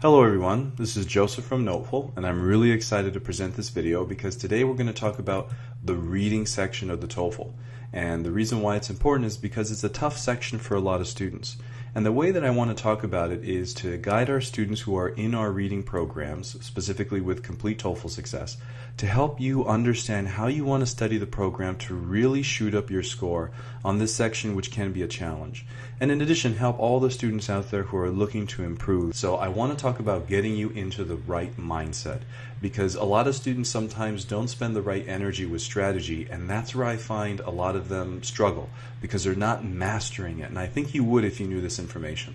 Hello everyone, this is Joseph from TOEFL, and I'm really excited to present this video because today we're going to talk about the reading section of the TOEFL. And the reason why it's important is because it's a tough section for a lot of students. And the way that I want to talk about it is to guide our students who are in our reading programs, specifically with Complete TOEFL Success, to help you understand how you want to study the program to really shoot up your score on this section, which can be a challenge. And in addition, help all the students out there who are looking to improve. So I want to talk about getting you into the right mindset, because a lot of students sometimes don't spend the right energy with strategy, and that's where I find a lot of them struggle because they're not mastering it. And I think you would if you knew this information.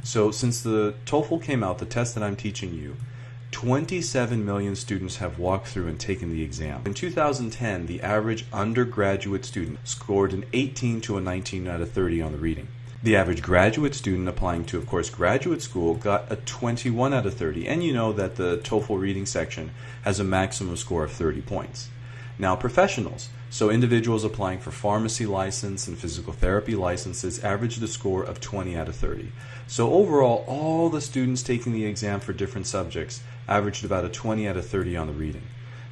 So since the TOEFL came out, the test that I'm teaching you, 27 million students have walked through and taken the exam. In 2010, the average undergraduate student scored an 18 to a 19 out of 30 on the reading. The average graduate student applying to, of course, graduate school got a 21 out of 30, and you know that the TOEFL reading section has a maximum score of 30 points. Now, professionals, so individuals applying for pharmacy license and physical therapy licenses, averaged a score of 20 out of 30. So overall, all the students taking the exam for different subjects averaged about a 20 out of 30 on the reading.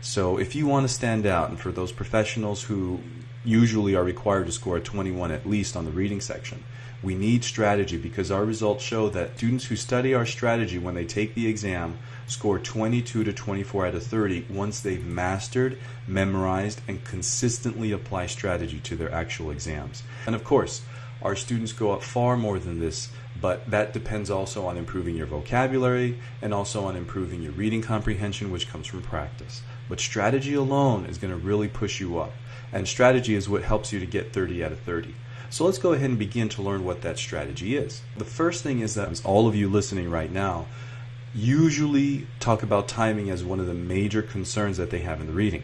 So if you want to stand out, and for those professionals who usually are required to score a 21 at least on the reading section, we need strategy, because our results show that students who study our strategy when they take the exam score 22 to 24 out of 30 once they've mastered, memorized, and consistently apply strategy to their actual exams. And of course, our students go up far more than this, but that depends also on improving your vocabulary and also on improving your reading comprehension, which comes from practice. But strategy alone is going to really push you up, and strategy is what helps you to get 30 out of 30. So let's go ahead and begin to learn what that strategy is. The first thing is that all of you listening right now usually talk about timing as one of the major concerns that they have in the reading.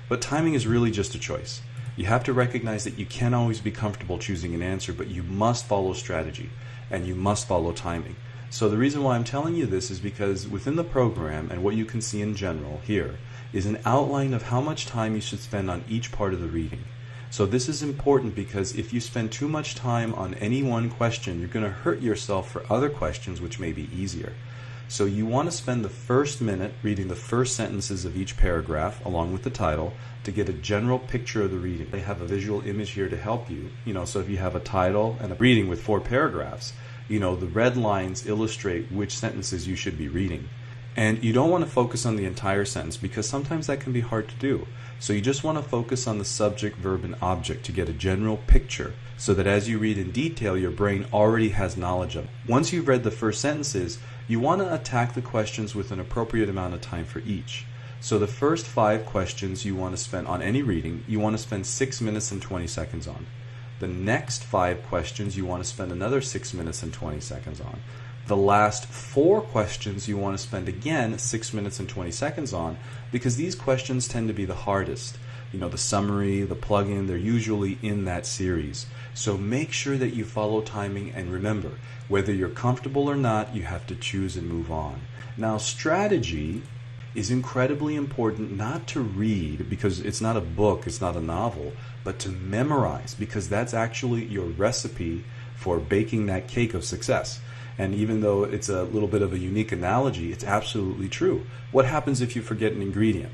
But timing is really just a choice. You have to recognize that you can't always be comfortable choosing an answer, but you must follow strategy and you must follow timing. So the reason why I'm telling you this is because within the program, and what you can see in general here, is an outline of how much time you should spend on each part of the reading. So this is important because if you spend too much time on any one question, you're going to hurt yourself for other questions which may be easier. So you want to spend the first minute reading the first sentences of each paragraph along with the title to get a general picture of the reading. They have a visual image here to help you. So if you have a title and a reading with 4 paragraphs, the red lines illustrate which sentences you should be reading. And you don't want to focus on the entire sentence because sometimes that can be hard to do. So you just want to focus on the subject, verb, and object to get a general picture so that as you read in detail, your brain already has knowledge of it. Once you've read the first sentences, you want to attack the questions with an appropriate amount of time for each. So the first 5 questions you want to spend on any reading, you want to spend 6 minutes and 20 seconds on. The next 5 questions you want to spend another 6 minutes and 20 seconds on. The last 4 questions you want to spend again 6 minutes and 20 seconds on, because these questions tend to be the hardest. The summary, the plug-in, they're usually in that series. So make sure that you follow timing, and remember, whether you're comfortable or not, you have to choose and move on. Now, strategy is incredibly important, not to read because it's not a book, it's not a novel, but to memorize, because that's actually your recipe for baking that cake of success. And even though it's a little bit of a unique analogy, it's absolutely true. What happens if you forget an ingredient?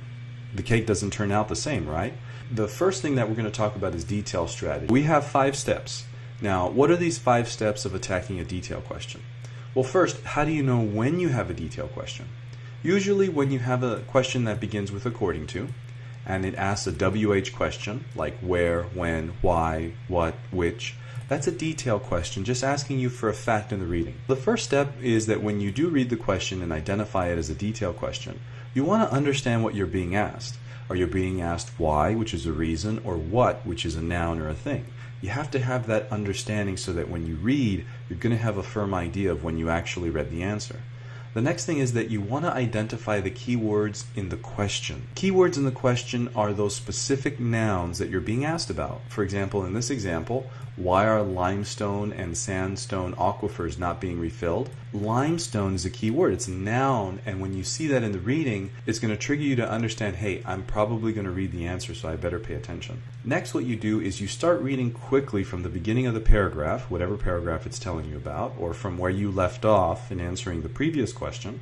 The cake doesn't turn out the same, right? The first thing that we're going to talk about is detail strategy. We have 5 steps. Now, what are these 5 steps of attacking a detail question? Well, first, how do you know when you have a detail question? Usually when you have a question that begins with according to, and it asks a WH question, like where, when, why, what, which, that's a detail question, just asking you for a fact in the reading. The first step is that when you do read the question and identify it as a detail question, you want to understand what you're being asked. Are you being asked why, which is a reason, or what, which is a noun or a thing? You have to have that understanding so that when you read, you're going to have a firm idea of when you actually read the answer. The next thing is that you want to identify the keywords in the question. Keywords in the question are those specific nouns that you're being asked about. For example, in this example, Why are limestone and sandstone aquifers not being refilled? Limestone is a key word. It's a noun, and when you see that in the reading, it's going to trigger you to understand, hey, I'm probably going to read the answer, so I better pay attention. Next, what you do is you start reading quickly from the beginning of the paragraph, whatever paragraph it's telling you about, or from where you left off in answering the previous question,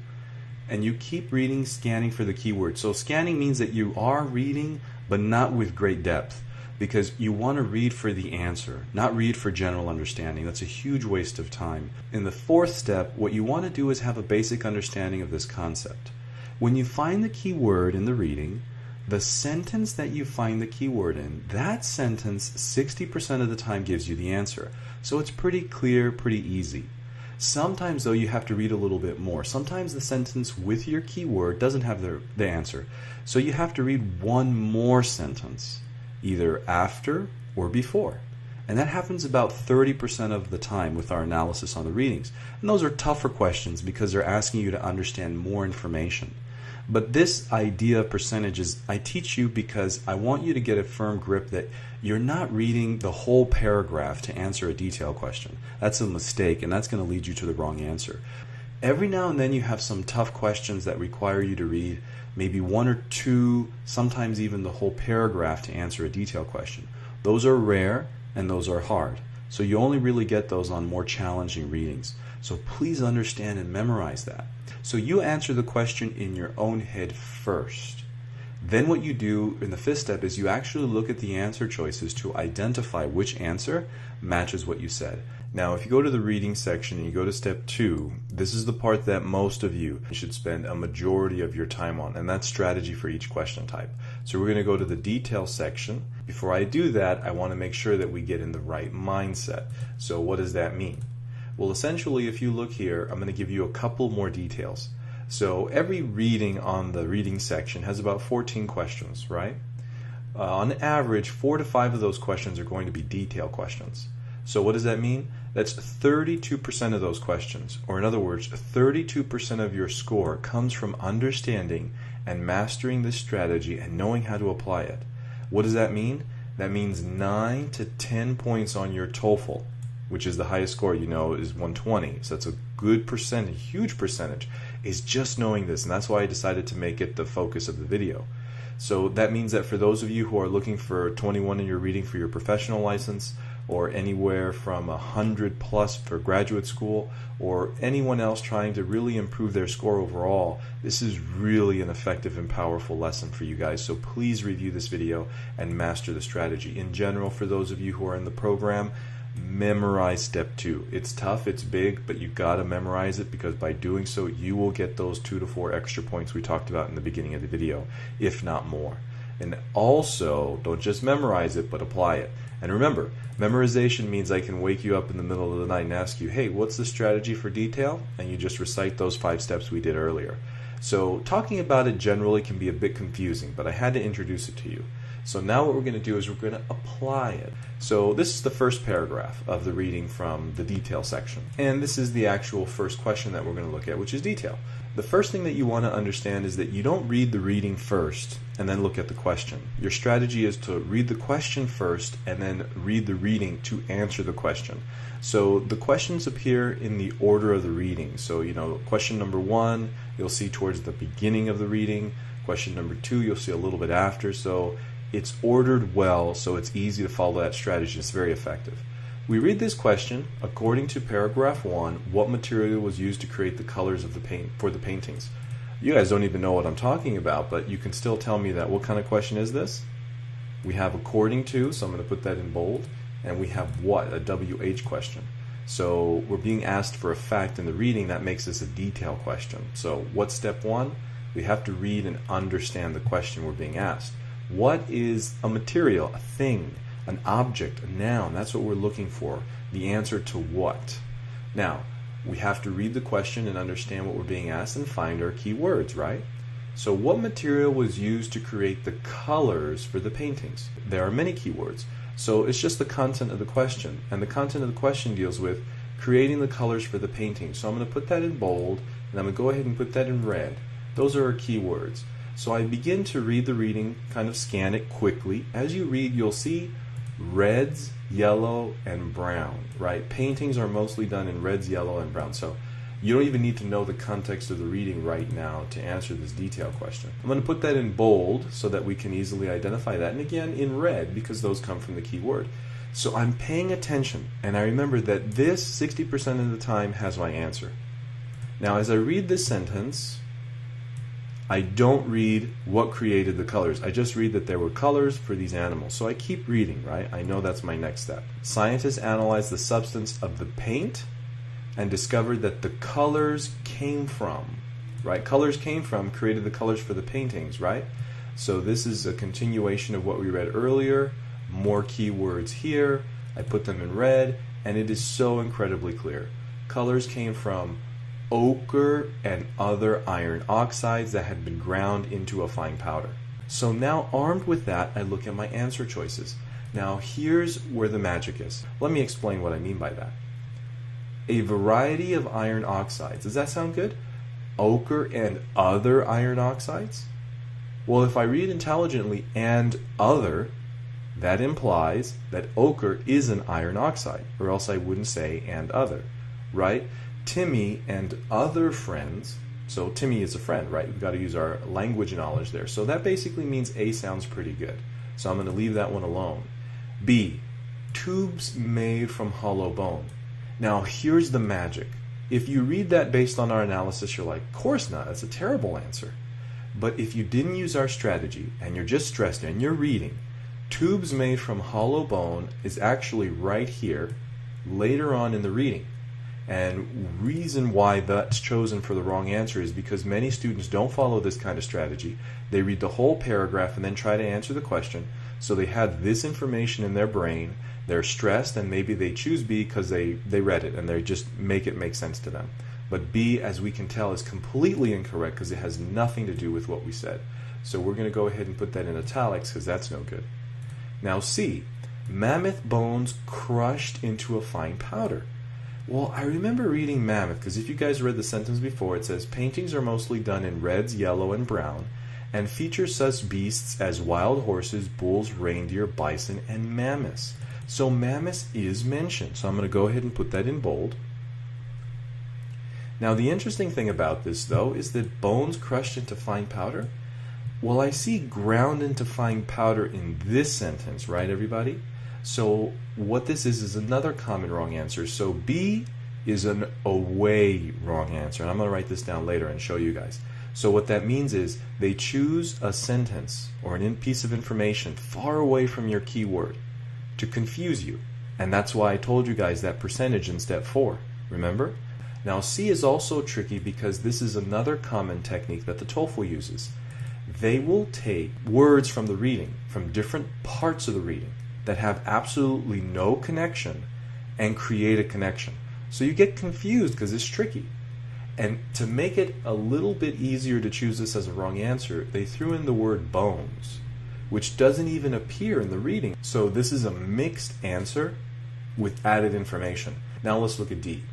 and you keep reading, scanning for the keywords. So scanning means that you are reading, but not with great depth, because you want to read for the answer, not read for general understanding. That's a huge waste of time. In the fourth step, what you want to do is have a basic understanding of this concept. When you find the key word in the reading, the sentence that you find the key word in, that sentence 60% of the time gives you the answer. So it's pretty clear, pretty easy. Sometimes though you have to read a little bit more. Sometimes the sentence with your keyword doesn't have the answer. So you have to read one more sentence, either after or before. And that happens about 30% of the time with our analysis on the readings. And those are tougher questions because they're asking you to understand more information. But this idea of percentages, I teach you because I want you to get a firm grip that you're not reading the whole paragraph to answer a detailed question. That's a mistake, and that's going to lead you to the wrong answer. Every now and then you have some tough questions that require you to read maybe one or two, sometimes even the whole paragraph to answer a detailed question. Those are rare and those are hard. So you only really get those on more challenging readings. So please understand and memorize that. So you answer the question in your own head first. Then what you do in the fifth step is you actually look at the answer choices to identify which answer matches what you said. Now, if you go to the reading section and you go to step 2, this is the part that most of you should spend a majority of your time on, and that's strategy for each question type. So we're going to go to the detail section. Before I do that, I want to make sure that we get in the right mindset. So what does that mean? Well, essentially, if you look here, I'm going to give you a couple more details. So every reading on the reading section has about 14 questions, right? On average, 4 to 5 of those questions are going to be detail questions. So what does that mean? That's 32% of those questions, or in other words, 32% of your score comes from understanding and mastering this strategy and knowing how to apply it. What does that mean? That means 9 to 10 points on your TOEFL, which is the highest score, you know, is 120. So that's a good percentage, huge percentage, is just knowing this. And that's why I decided to make it the focus of the video. So that means that for those of you who are looking for 21 in your reading for your professional license, or anywhere from 100 plus for graduate school, or anyone else trying to really improve their score overall, this is really an effective and powerful lesson for you guys. So please review this video and master the strategy. In general, for those of you who are in the program, memorize step 2. It's tough, it's big, but you gotta memorize it, because by doing so you will get those 2 to 4 extra points we talked about in the beginning of the video, if not more. And also, don't just memorize it, but apply it. And remember, memorization means I can wake you up in the middle of the night and ask you, hey, what's the strategy for detail? And you just recite those 5 steps we did earlier. So talking about it generally can be a bit confusing, but I had to introduce it to you. So now what we're going to do is we're going to apply it. So this is the first paragraph of the reading from the detail section. And this is the actual first question that we're going to look at, which is detail. The first thing that you want to understand is that you don't read the reading first and then look at the question. Your strategy is to read the question first and then read the reading to answer the question. So the questions appear in the order of the reading. So, you know, question number 1, you'll see towards the beginning of the reading. Question number 2, you'll see a little bit after. So it's ordered well, so it's easy to follow that strategy. It's very effective. We read this question, according to paragraph 1, what material was used to create the colors of the paint for the paintings? You guys don't even know what I'm talking about, but you can still tell me that. What kind of question is this? We have according to, so I'm going to put that in bold, and we have what? A WH question. So we're being asked for a fact in the reading. That makes this a detail question. So what's step 1? We have to read and understand the question we're being asked. What is a material, a thing, an object, a noun? That's what we're looking for. The answer to what? Now, we have to read the question and understand what we're being asked and find our key words, right? So what material was used to create the colors for the paintings? There are many keywords. So it's just the content of the question. And the content of the question deals with creating the colors for the painting. So I'm going to put that in bold, and I'm going to go ahead and put that in red. Those are our keywords. So I begin to read the reading, kind of scan it quickly. As you read, you'll see reds, yellow, and brown, right? Paintings are mostly done in reds, yellow, and brown. So you don't even need to know the context of the reading right now to answer this detail question. I'm going to put that in bold so that we can easily identify that. And again, in red, because those come from the key word. So I'm paying attention, and I remember that this 60% of the time has my answer. Now, as I read this sentence, I don't read what created the colors. I just read that there were colors for these animals. So I keep reading, right? I know that's my next step. Scientists analyzed the substance of the paint and discovered that the colors came from, right? Colors came from, created the colors for the paintings, right? So this is a continuation of what we read earlier. More keywords here. I put them in red, and it is so incredibly clear. Colors came from ochre and other iron oxides that had been ground into a fine powder. So now, armed with that, I look at my answer choices. Now here's where the magic is. Let me explain what I mean by that. A variety of iron oxides. Does that sound good? Ochre and other iron oxides? Well, if I read intelligently and other, that implies that ochre is an iron oxide, or else I wouldn't say and other, right? Timmy and other friends, so Timmy is a friend, right? We've got to use our language knowledge there. So that basically means A sounds pretty good. So I'm going to leave that one alone. B, tubes made from hollow bone. Now here's the magic. If you read that based on our analysis, you're like, of course not, that's a terrible answer. But if you didn't use our strategy and you're just stressed and you're reading, tubes made from hollow bone is actually right here later on in the reading. And reason why that's chosen for the wrong answer is because many students don't follow this kind of strategy. They read the whole paragraph and then try to answer the question. So they have this information in their brain, they're stressed, and maybe they choose B because they read it and they just make it make sense to them. But B, as we can tell, is completely incorrect because it has nothing to do with what we said. So we're going to go ahead and put that in italics because that's no good. Now C, mammoth bones crushed into a fine powder. Well, I remember reading mammoth because if you guys read the sentence before, it says paintings are mostly done in reds, yellow, and brown and feature such beasts as wild horses, bulls, reindeer, bison, and mammoths. So mammoths is mentioned. So I'm going to go ahead and put that in bold. Now the interesting thing about this though is that bones crushed into fine powder. Well, I see ground into fine powder in this sentence, right everybody? So what this is another common wrong answer. So B is an away wrong answer. And I'm going to write this down later and show you guys. So what that means is they choose a sentence or a piece of information far away from your keyword to confuse you. And that's why I told you guys that percentage in step 4. Remember? Now C is also tricky because this is another common technique that the TOEFL uses. They will take words from the reading, from different parts of the reading, that have absolutely no connection and create a connection. So you get confused because it's tricky. And to make it a little bit easier to choose this as a wrong answer, they threw in the word bones, which doesn't even appear in the reading. So this is a mixed answer with added information. Now let's look at D.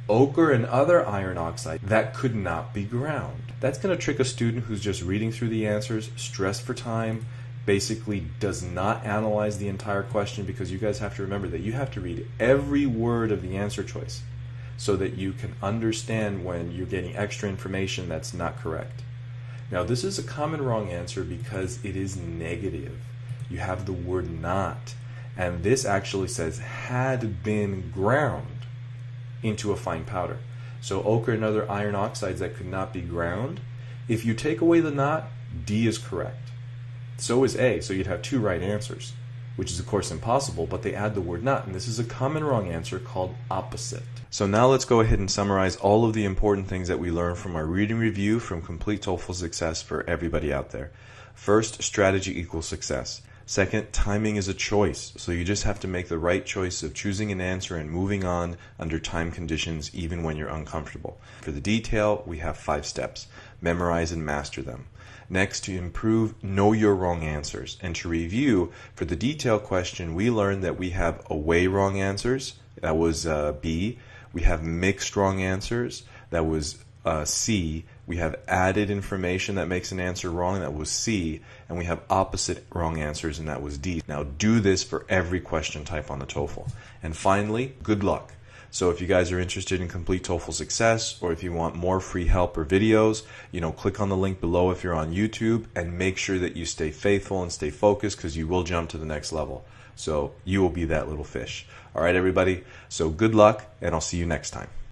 Ochre and other iron oxide that could not be ground. That's going to trick a student who's just reading through the answers, stressed for time, basically does not analyze the entire question, because you guys have to remember that you have to read every word of the answer choice so that you can understand when you're getting extra information that's not correct. Now this is a common wrong answer because it is negative. You have the word not, and this actually says had been ground into a fine powder. So ochre and other iron oxides that could not be ground. If you take away the not, D is correct. So is A, so you'd have 2 right answers, which is of course impossible, but they add the word not, and this is a common wrong answer called opposite. So now let's go ahead and summarize all of the important things that we learned from our reading review from Complete TOEFL Success for everybody out there. First, strategy equals success. Second, timing is a choice, so you just have to make the right choice of choosing an answer and moving on under time conditions even when you're uncomfortable. For the detail, we have 5 steps. Memorize and master them. Next, to improve, know your wrong answers. And to review, for the detail question, we learned that we have away wrong answers. That was B. We have mixed wrong answers. That was C, we have added information that makes an answer wrong, that was C, and we have opposite wrong answers, and that was D. Now do this for every question type on the TOEFL. And finally, good luck. So if you guys are interested in complete TOEFL success, or if you want more free help or videos, click on the link below if you're on YouTube, and make sure that you stay faithful and stay focused, because you will jump to the next level. So you will be that little fish. All right, everybody. So good luck, and I'll see you next time.